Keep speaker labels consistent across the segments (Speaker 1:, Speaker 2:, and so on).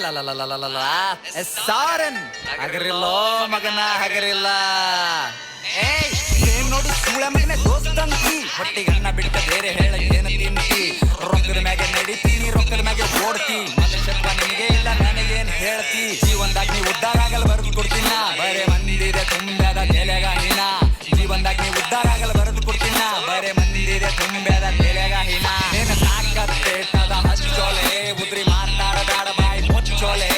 Speaker 1: ಅಲಲಲಲಲಲ ಸಾರನ್ ಹಗರಿಲ್ಲೋ ಮಗನ ಹಗರಿಲ್ಲ. ಏಯ್ ಏನ್ ನೋಡು ಸೂಳ ಮಗನ ದೋಸ್ತಂತಿ ಹೊಟ್ಟಿಗನ್ನ ಬಿಡ್ತ ಬೇರೆ ಹೇಳ ಏನ ತಿಂತಿ. ರೊಕ್ಕದ ಮ್ಯಾಗೆ ನಡಿತೀನಿ ರೊಕ್ಕದ ಮ್ಯಾಗೆ ಓಡ್ತಿ ಮನುಷ್ಯತ್ವ ನಿನಗೆ ಇಲ್ಲ ನನಗೇನ್ ಹೇಳ್ತಿ. ಜೀವನದಾಗ ನೀ ಉದ್ಧಾರ ಆಗಲ್ಲ ಬರೆದು ಕೊಡ್ತೀನ ಬರೇ ಮಂದಿದೆ ತುಂಬ್ಯಾದ ತೆಲೆಗ ಹಿನ. ಜೀವನದಾಗ ನೀ ಉದ್ಧಾರ ಆಗಲ್ಲ ಬರೆದು ಕೊಡ್ತೀನ ಬರೇ ಮಂದಿದೆ ತುಂಬ್ಯಾದ ತೆಲೆಗ ಹಿನ. ಏನ ಸಾಕತ್ತೇಟದ ಹಚ್ಚೋಲೆ ಉದ್ರಿ ಮಾತಾಡಬೇಡ ಬಾಯಿ ಮುಚ್ಚೋಲೆ.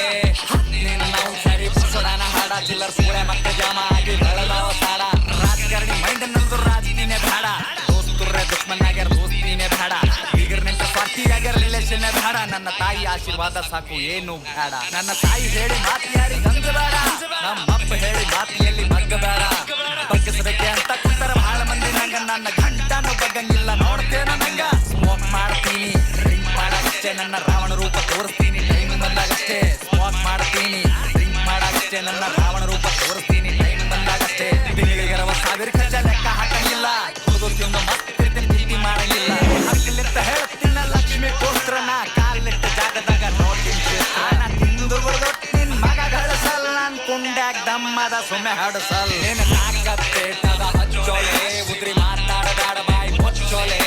Speaker 1: ನಿನ್ನ ಸರಿ ಬುಸಡನ ಹಾಡ ಚಿಲ್ಲರ್ ಸೂಳೆ ಮತ್ತೆ ಜಾಮ ಆಗಿ ಬೆಳೆದಾವ ಸಾಡ. ರಾಜಕಾರಣಿ ಮೈಂಡ್ ನಂದು ರಾಜಕೀಯನೇ ಬೇಡ. ದೋಸ್ತುರ್ರೆ ದುಶ್ಮನ್ ಆಗ್ಯಾರ ದೋಸ್ತಿನೇ ಬೇಡ. ಈಗ ನಿಂತ ಸ್ವಾರ್ಥಿ ಆಗ್ಯಾರ ರಿಲೇಷನ್ ಬೇಡ. ನನ್ನ ತಾಯಿ ಆಶೀರ್ವಾದ ಸಾಕು ಏನು ಬೇಡ. ನನ್ನ ತಾಯಿ ಹೇಳಿ ಮಾತು ಯಾರಿಗೆ ಹಂಗ ಬೇಡ. ನಮ್ಮಪ್ಪ ಹೇಳಿ ಮಾತಿಯಲ್ಲಿ ಮಗ್ಗ ಬೇಡ. ಬಗ್ಗಿಸಬೇಕೆ ಅಂತ ಕುಂತರ ಬಹಳ ಮಂದಿ ನಂಗ ನನ್ನ ಗಂಟನು ಬಗ್ಗಂಗಿಲ್ಲ ನೋಡ್ತೇನ ನಂಗ. ಸ್ಮೋಕ್ ಮಾಡ್ತೀನಿ ಡ್ರಿಂಕ್ ಮಾಡಾಗಷ್ಟೇ ನನ್ನ ರಾವಣ ರೂಪ ತೋರಿಸ್ತೀನಿ ಟೈಮ್ ಬಂದಾಗಷ್ಟೇ. ಸ್ಮೋಕ್ ಮಾಡ್ತೀನಿ ಡ್ರಿಂಕ್ ಮಾಡಾಗಷ್ಟೇ ನನ್ನ ರಾವಣ ರೂಪ ತೋರಿಸ್ತೀನಿ ಟೈಮ್ ಬಂದಾಗಷ್ಟೇ. ತಿಂಗಳಿಗರವ ಸಾವಿರ ಖರ್ಚ ಲೆಕ್ಕ ಹಾಕಂಗಿಲ್ಲ. ಹುಡುಗರ್ತಿಯೊಂದು ಮಸ್ತಿರ್ತೀನಿ ಪ್ರೀತಿ ಮಾಡಂಗಿಲ್ಲ. ಹಕ್ಕಿಲಿಂತ ಹೇಳ್ತೀನ ಲಕ್ಷ್ಮಿ ಕೋಸ್ತ್ರನ ಕಾಲಿಟ್ಟ ಜಾಗದಾಗ ನೋಡ್ತೀನಿ ಕ್ಷೇತ್ರ. ತಿಂದು ನಿನ್ ಮಗ ಗಳಿಸಲ್ ನನ್ ಕುಂಡ್ಯಾಗ ದಮ್ಮದ ಸುಮ್ಮೆ ಹಡಸಲ್. ಏನ ತಾಕತ್ತೇಟದ ಹಚ್ಚೋಲೆ ಉದ್ರಿ ಮಾತಾಡಬೇಡ ಬಾಯಿ ಮುಚ್ಚೋಲೆ.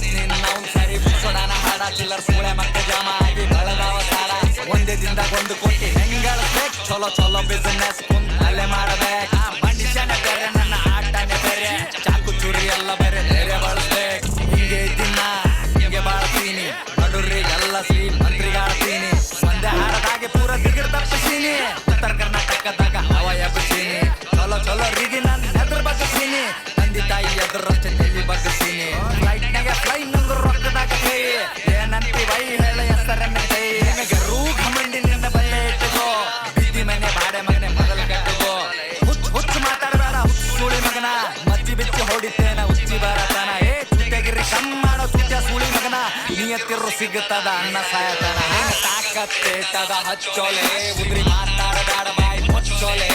Speaker 1: ನಿನ್ನವ್ ಸರಿ ಬುಸಡನ ಹಾಡ ಚಿಲ್ಲರ್ ಸೂಳೆ ಮತ್ತೆ ಜಾಮ ಆಗಿ ಬೆಳೆದಾವ ಸಾಡ. ಒಂದೇ ದಿನದಾಗ 1 ಕೋಟಿ ಹೆಂಗಳಿಸ್ಬೇಕು ಚಲೋ ಚಲೋ ಬಿಸಿನೆಸ್ ಕುಂತಲ್ಲೇ ಮಾಡಬೇಕು. ಮನುಷ್ಯನೇ ಬೇರೆ ನನ್ನ ಆಟನೇ ಬೇರೆ. ಚಾಕು ಚೂರಿ ಎಲ್ಲ ಬೇರೆ ಬೇರೆ ಬಳಸ್ಬೇಕು. ಹಿಂಗೆ ದಿನ ಹಿಂಗೆ ಬಾಳ್ತೀನಿ ಬಡುರಿಗೆಲ್ಲ ಶ್ರೀಮಂತ್ರಿಗಾಡ್ತೀನಿ. ಒಂದೇ ಹಾಡದಾಗೆ ಪೂರ ದಿಗಿರ್ ತಪ್ಪಿಸೀನಿ. ಉತ್ತರ ಕರ್ನಾಟಕದಾಗ ಹವ ಎಬ್ಬಿಸೀನಿ. ಚಲೋ ಚಲೋ ರೀಗಿ ನನ್ನ ಹೆದ್ರ ಬಗ್ಗಿಸೀನಿ. ತಂದೆ ತಾಯಿ ಎದುರಷ್ಟೇ ತಲೆ ಬಗ್ಗಿಸೀನಿ. ಫ್ಲೈಟ್ನಾಗ ಫ್ಲೈ ನಂದು ರೊಕ್ಕದಾಗ ಕೈ ಏನಂತಿ ಬೈ ಹೇಳ ಹೆಸರನ್ನ ಕೈ. ನಿನಗೆ ರೂಘ ಮಂಡಿ ನಿನ್ನ ಬಲ್ಲೆ ಇಟ್ಟುಕೋ ಬಿದ್ದಿ ಮನೆ ಬಾಡೆ ಮಗನೆ ಮೊದಲ ಕಟ್ಟುಕೋ. ಹುಚ್ಚು ಮಾತಾಡಬೇಡ ಹುಚ್ಚುಳಿ ಮಗನ ಮಚ್ಚಿ ಬಿಚ್ಚಿ ಹೊಡಿತೇನ ಹುಚ್ಚಿ ಬರತನ. ಏ ಚುಟ್ಟಗಿರಿ ಕಮ್ಮಿ ಮಾಡೋ ಚುಚ್ಚ ಸುಳಿ ಮಗನ ನಿಯತ್ತಿರು ಸಿಗುತ್ತದ ಅನ್ನ ಸಾಯತನ. ತಾಕತ್ತೇಟದ ಹಚ್ಚೋಲೆ ಉದ್ರಿ ಮಾತಾಡಬೇಡ ಬಾಯಿ ಮುಚ್ಚೋಲೆ.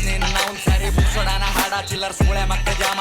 Speaker 1: ನಿನ್ನವ್ ಸರಿ ಬುಸಡನ ಹಾಡ ಚಿಲ್ಲರ್ ಸೂಳೆ ಮತ್ತೆ ಜಾಮ